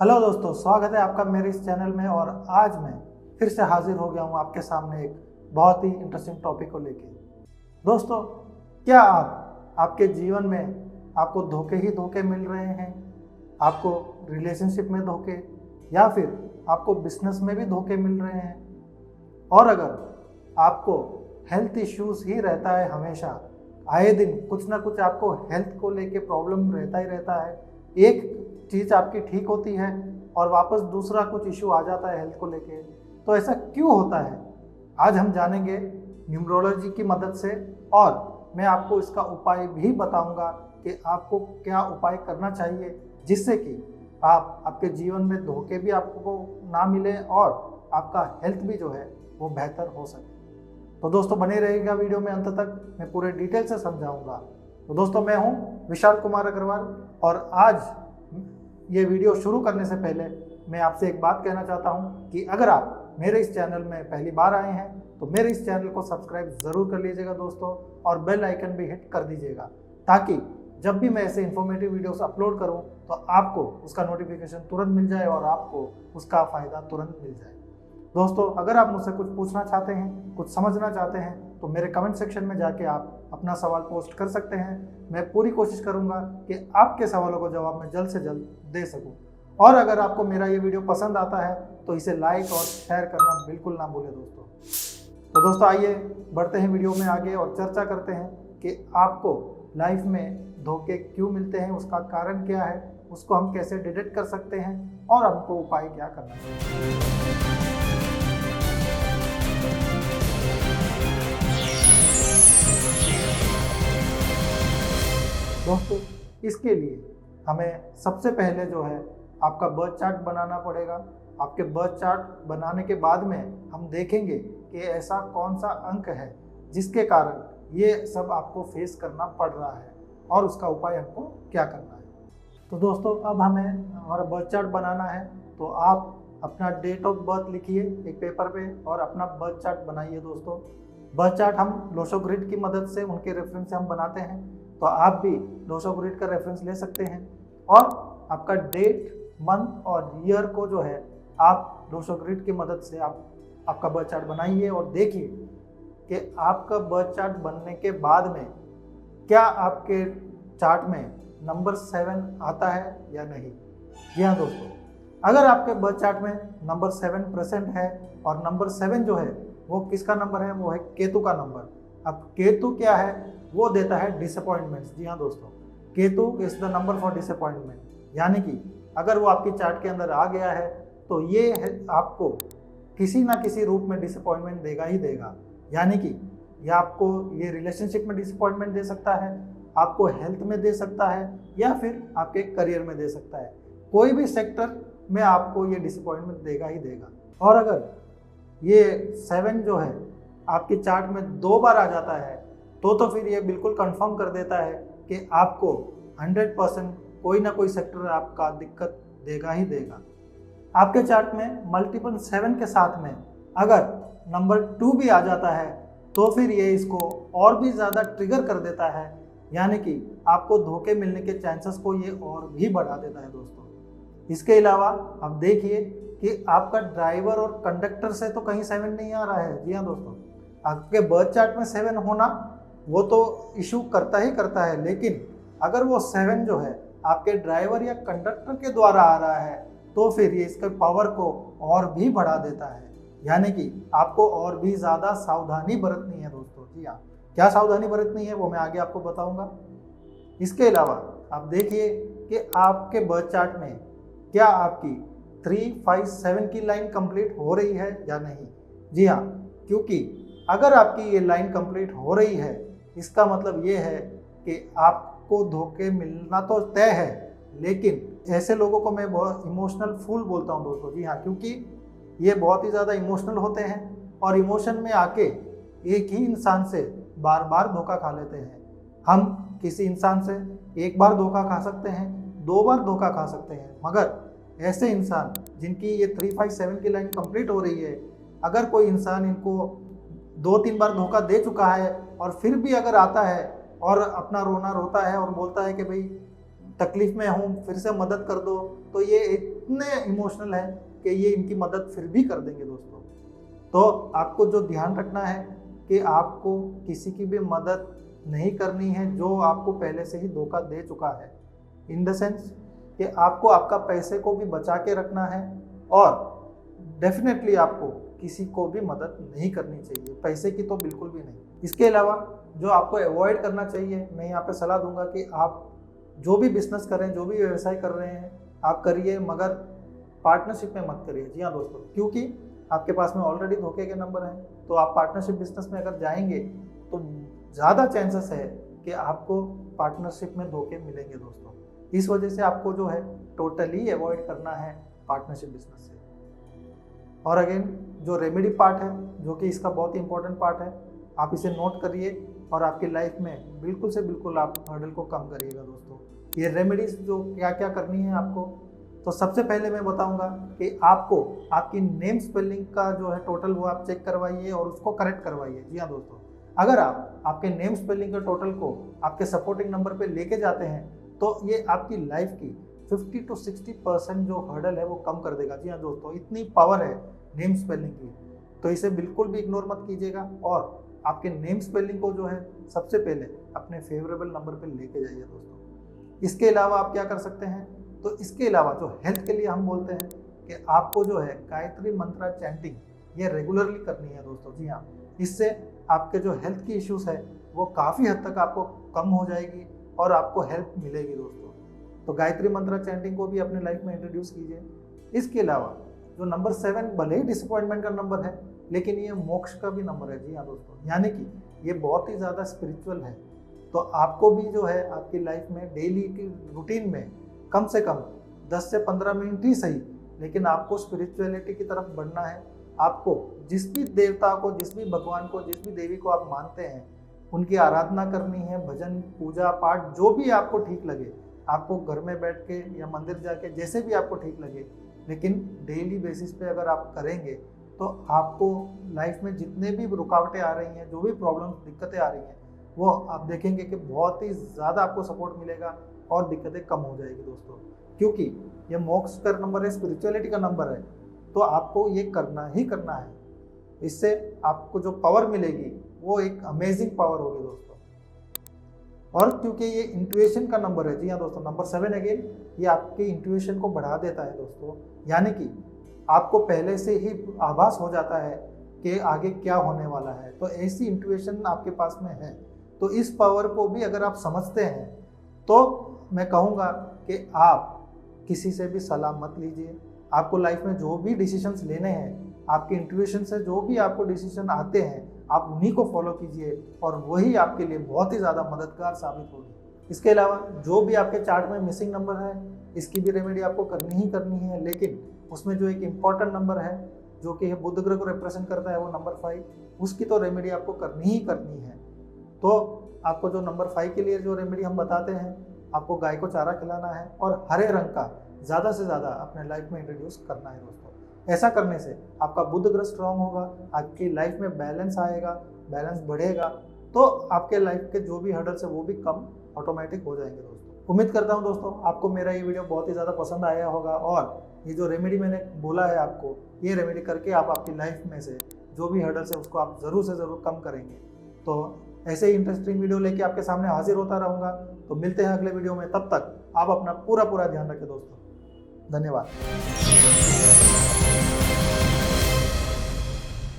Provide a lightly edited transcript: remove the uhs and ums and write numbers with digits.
Hello दोस्तों, स्वागत है आपका मेरे इस चैनल में। और आज मैं फिर से हाजिर हो गया हूँ आपके सामने एक बहुत ही इंटरेस्टिंग टॉपिक को लेके। दोस्तों, क्या आपके जीवन में आपको धोखे ही धोखे मिल रहे हैं? आपको रिलेशनशिप में धोखे, या फिर आपको बिजनेस में भी धोखे मिल रहे हैं? और अगर आपको हेल्थ इश्यूज ही रहता है, हमेशा आए दिन कुछ ना कुछ आपको हेल्थ को लेके प्रॉब्लम रहता ही रहता है, एक चीज़ आपकी ठीक होती है और वापस दूसरा कुछ इशू आ जाता है हेल्थ को लेके, तो ऐसा क्यों होता है? आज हम जानेंगे न्यूमरोलॉजी की मदद से, और मैं आपको इसका उपाय भी बताऊंगा कि आपको क्या उपाय करना चाहिए जिससे कि आपके जीवन में धोखे भी आपको ना मिले और आपका हेल्थ भी जो है वो बेहतर हो सके। तो दोस्तों, बने रहेगा वीडियो में अंत तक, मैं पूरे डिटेल से समझाऊंगा। तो दोस्तों, मैं हूं विशाल कुमार अग्रवाल, और आज ये वीडियो शुरू करने से पहले मैं आपसे एक बात कहना चाहता हूं कि अगर आप मेरे इस चैनल में पहली बार आए हैं तो मेरे इस चैनल को सब्सक्राइब ज़रूर कर लीजिएगा दोस्तों, और बेल आइकन भी हिट कर दीजिएगा, ताकि जब भी मैं ऐसे इन्फॉर्मेटिव वीडियोस अपलोड करूं तो आपको उसका नोटिफिकेशन तुरंत मिल जाए और आपको उसका फ़ायदा तुरंत मिल जाए। दोस्तों, अगर आप मुझसे कुछ पूछना चाहते हैं, कुछ समझना चाहते हैं, तो मेरे कमेंट सेक्शन में जाके आप अपना सवाल पोस्ट कर सकते हैं। मैं पूरी कोशिश करूंगा कि आपके सवालों को जवाब मैं जल्द से जल्द दे सकूं। और अगर आपको मेरा ये वीडियो पसंद आता है तो इसे लाइक और शेयर करना बिल्कुल ना भूलें दोस्तों। तो दोस्तों, आइए बढ़ते हैं वीडियो में आगे और चर्चा करते हैं कि आपको लाइफ में धोखे क्यों मिलते हैं, उसका कारण क्या है, उसको हम कैसे डिटेक्ट कर सकते हैं और हमको उपाय क्या करना चाहिए। दोस्तों, इसके लिए हमें सबसे पहले जो है आपका बर्थ चार्ट बनाना पड़ेगा। आपके बर्थ चार्ट बनाने के बाद में हम देखेंगे कि ऐसा कौन सा अंक है जिसके कारण ये सब आपको फेस करना पड़ रहा है और उसका उपाय हमको क्या करना है। तो दोस्तों, अब हमें हमारा बर्थ चार्ट बनाना है, तो आप अपना डेट ऑफ बर्थ लिखिए एक पेपर पे और अपना बर्थ चार्ट बनाइए दोस्तों। बर्थ चार्ट हम लोशो ग्रिड की मदद से, उनके रेफरेंस से हम बनाते हैं, तो आप भी लोशो ग्रिड का रेफरेंस ले सकते हैं। और आपका डेट, मंथ और ईयर को जो है आप लोशो ग्रिड की मदद से आप आपका बर्थ चार्ट बनाइए और देखिए कि आपका बर्थ चार्ट बनने के बाद में क्या आपके चार्ट में नंबर 7 आता है या नहीं। जी हाँ दोस्तों, अगर आपके बर्थ चार्ट में नंबर 7 प्रेजेंट है, और नंबर 7 जो है वो किसका नंबर है, वो है केतु का नंबर। अब केतु क्या है, वो देता है डिसअपॉइंटमेंट्स। जी हाँ दोस्तों, Ketu is the number for disappointment, यानी कि अगर वो आपकी चार्ट के अंदर आ गया है तो ये है आपको किसी ना किसी रूप में डिसअपॉइंटमेंट देगा ही देगा। यानी कि या आपको ये रिलेशनशिप में डिसअपॉइंटमेंट दे सकता है, आपको हेल्थ में दे सकता है, या फिर आपके करियर में दे सकता है। कोई भी सेक्टर में आपको ये डिसअपॉइंटमेंट देगा ही देगा। और अगर ये 7 जो है आपके चार्ट में 2 बार आ जाता है तो फिर ये बिल्कुल कंफर्म कर देता है कि आपको 100% कोई ना कोई सेक्टर आपका दिक्कत देगा ही देगा। आपके चार्ट में मल्टीपल 7 के साथ में अगर नंबर 2 भी आ जाता है तो फिर ये इसको और भी ज़्यादा ट्रिगर कर देता है, यानी कि आपको धोखे मिलने के चांसेस को ये और भी बढ़ा देता है दोस्तों। इसके अलावा आप देखिए कि आपका ड्राइवर और कंडक्टर से तो कहीं 7 नहीं आ रहा है। जी हाँ दोस्तों, आपके बर्थ चार्ट में 7 होना वो तो इशू करता ही करता है, लेकिन अगर वो 7 जो है आपके ड्राइवर या कंडक्टर के द्वारा आ रहा है तो फिर ये इसके पावर को और भी बढ़ा देता है, यानी कि आपको और भी ज़्यादा सावधानी बरतनी है दोस्तों। जी हाँ, क्या सावधानी बरतनी है वो मैं आगे आपको बताऊंगा। इसके अलावा आप देखिए कि आपके बर्थ चार्ट में क्या आपकी 3, 5, 7 की लाइन कंप्लीट हो रही है या नहीं। जी हाँ, क्योंकि अगर आपकी ये लाइन कंप्लीट हो रही है, इसका मतलब ये है कि आपको धोखे मिलना तो तय है, लेकिन ऐसे लोगों को मैं बहुत इमोशनल फूल बोलता हूँ दोस्तों। जी हाँ, क्योंकि ये बहुत ही ज़्यादा इमोशनल होते हैं और इमोशन में आके एक ही इंसान से बार बार धोखा खा लेते हैं। हम किसी इंसान से एक बार धोखा खा सकते हैं, 2 बार धोखा खा सकते हैं, मगर ऐसे इंसान जिनकी ये 3, 5, 7 की लाइन कंप्लीट हो रही है, अगर कोई इंसान इनको 2-3 बार धोखा दे चुका है और फिर भी अगर आता है और अपना रोना रोता है और बोलता है कि भाई तकलीफ में हूँ, फिर से मदद कर दो, तो ये एक इतने इमोशनल है कि ये इनकी मदद फिर भी कर देंगे दोस्तों। तो आपको जो ध्यान रखना है कि आपको किसी की भी मदद नहीं करनी है जो आपको पहले से ही धोखा दे चुका है। इन द सेंस कि आपको आपका पैसे को भी बचा के रखना है और डेफिनेटली आपको किसी को भी मदद नहीं करनी चाहिए, पैसे की तो बिल्कुल भी नहीं। इसके अलावा जो आपको अवॉइड करना चाहिए, मैं यहाँ पे सलाह दूंगा कि आप जो भी बिजनेस कर रहे हैं, जो भी व्यवसाय कर रहे हैं, आप करिए मगर पार्टनरशिप में मत करिए। जी हाँ दोस्तों, क्योंकि आपके पास में ऑलरेडी धोखे के नंबर हैं, तो आप पार्टनरशिप बिजनेस में अगर जाएंगे तो ज़्यादा चांसेस है कि आपको पार्टनरशिप में धोखे मिलेंगे दोस्तों। इस वजह से आपको जो है टोटली अवॉइड करना है पार्टनरशिप बिजनेस से। और अगेन जो रेमेडी पार्ट है, जो कि इसका बहुत ही इंपॉर्टेंट पार्ट है, आप इसे नोट करिए और आपकी लाइफ में बिल्कुल से बिल्कुल आप हर्डल को कम करिएगा दोस्तों। ये रेमेडीज जो क्या क्या करनी है आपको, तो सबसे पहले मैं बताऊंगा कि आपको आपकी नेम स्पेलिंग का जो है टोटल वो आप चेक करवाइए और उसको करेक्ट करवाइए। जी हाँ दोस्तों, अगर आप आपके नेम स्पेलिंग के टोटल को आपके सपोर्टिंग नंबर पे लेके जाते हैं तो ये आपकी लाइफ की 50 to 60% जो हर्डल है वो कम कर देगा। जी हाँ दोस्तों, इतनी पावर है नेम स्पेलिंग की, तो इसे बिल्कुल भी इग्नोर मत कीजिएगा और आपके नेम स्पेलिंग को जो है सबसे पहले अपने फेवरेबल नंबर पे लेके जाइए दोस्तों। इसके अलावा आप क्या कर सकते हैं, तो इसके अलावा जो हेल्थ के लिए हम बोलते हैं कि आपको जो है गायत्री मंत्रा चैंटिंग ये रेगुलरली करनी है दोस्तों। जी हाँ, इससे आपके जो हेल्थ की इश्यूज है वो काफ़ी हद तक आपको कम हो जाएगी और आपको हेल्प मिलेगी दोस्तों। तो गायत्री मंत्रा चैंटिंग को भी अपने लाइफ में इंट्रोड्यूस कीजिए। इसके अलावा जो नंबर 7 भले ही डिसअपॉइंटमेंट का नंबर है, लेकिन ये मोक्ष का भी नंबर है। जी हाँ दोस्तों, यानी कि ये बहुत ही ज़्यादा स्पिरिचुअल है। तो आपको भी जो है आपकी लाइफ में डेली की रूटीन में कम से कम 10 से 15 मिनट ही सही, लेकिन आपको स्पिरिचुअलिटी की तरफ बढ़ना है। आपको जिस भी देवता को, जिस भी भगवान को, जिस भी देवी को आप मानते हैं, उनकी आराधना करनी है, भजन पूजा पाठ जो भी आपको ठीक लगे, आपको घर में बैठ के या मंदिर जाके जैसे भी आपको ठीक लगे, लेकिन डेली बेसिस पे अगर आप करेंगे तो आपको लाइफ में जितने भी रुकावटें आ रही हैं, जो भी प्रॉब्लम्स दिक्कतें आ रही हैं, वो आप देखेंगे कि बहुत ही ज़्यादा आपको सपोर्ट मिलेगा और दिक्कतें कम हो जाएगी दोस्तों। क्योंकि ये मोक्ष का नंबर है, स्पिरिचुअलिटी का नंबर है, तो आपको ये करना ही करना है। इससे आपको जो पावर मिलेगी वो एक अमेजिंग पावर होगी दोस्तों। और क्योंकि ये इंट्यूशन का नंबर है, जी हाँ दोस्तों, नंबर 7 अगेन ये आपके इंट्यूशन को बढ़ा देता है दोस्तों। यानी कि आपको पहले से ही आभास हो जाता है कि आगे क्या होने वाला है, तो ऐसी इंट्यूशन आपके पास में है। तो इस पावर को भी अगर आप समझते हैं तो मैं कहूँगा कि आप किसी से भी सलाह मत लीजिए। आपको लाइफ में जो भी डिसीजंस लेने हैं, आपके इंट्यूशन से जो भी आपको डिसीजन आते हैं, आप उन्हीं को फॉलो कीजिए और वही आपके लिए बहुत ही ज़्यादा मददगार साबित होगी। इसके अलावा जो भी आपके चार्ट में मिसिंग नंबर है, इसकी भी रेमेडी आपको करनी ही करनी है। लेकिन उसमें जो एक इम्पॉर्टेंट नंबर है जो कि बुध ग्रह को रिप्रेजेंट करता है, वो नंबर 5, उसकी तो रेमेडी आपको करनी ही करनी है। तो आपको जो नंबर 5 के लिए जो रेमेडी हम बताते हैं, आपको गाय को चारा खिलाना है और हरे रंग का ज़्यादा से ज़्यादा अपने लाइफ में इंट्रोड्यूस करना है दोस्तों। ऐसा करने से आपका बुध ग्रह स्ट्रांग होगा, आपकी लाइफ में बैलेंस आएगा, बैलेंस बढ़ेगा, तो आपके लाइफ के जो भी हर्डल्स है वो भी कम ऑटोमेटिक हो जाएंगे दोस्तों। उम्मीद करता हूँ दोस्तों आपको मेरा ये वीडियो बहुत ही ज़्यादा पसंद आया होगा और ये जो रेमेडी मैंने बोला है आपको, ये रेमेडी करके आप आपकी लाइफ में से जो भी हर्डल्स है उसको आप ज़रूर से ज़रूर कम करेंगे। तो ऐसे ही इंटरेस्टिंग वीडियो लेके आपके सामने हाजिर होता रहूँगा। तो मिलते हैं अगले वीडियो में, तब तक आप अपना पूरा ध्यान रखें दोस्तों। धन्यवाद।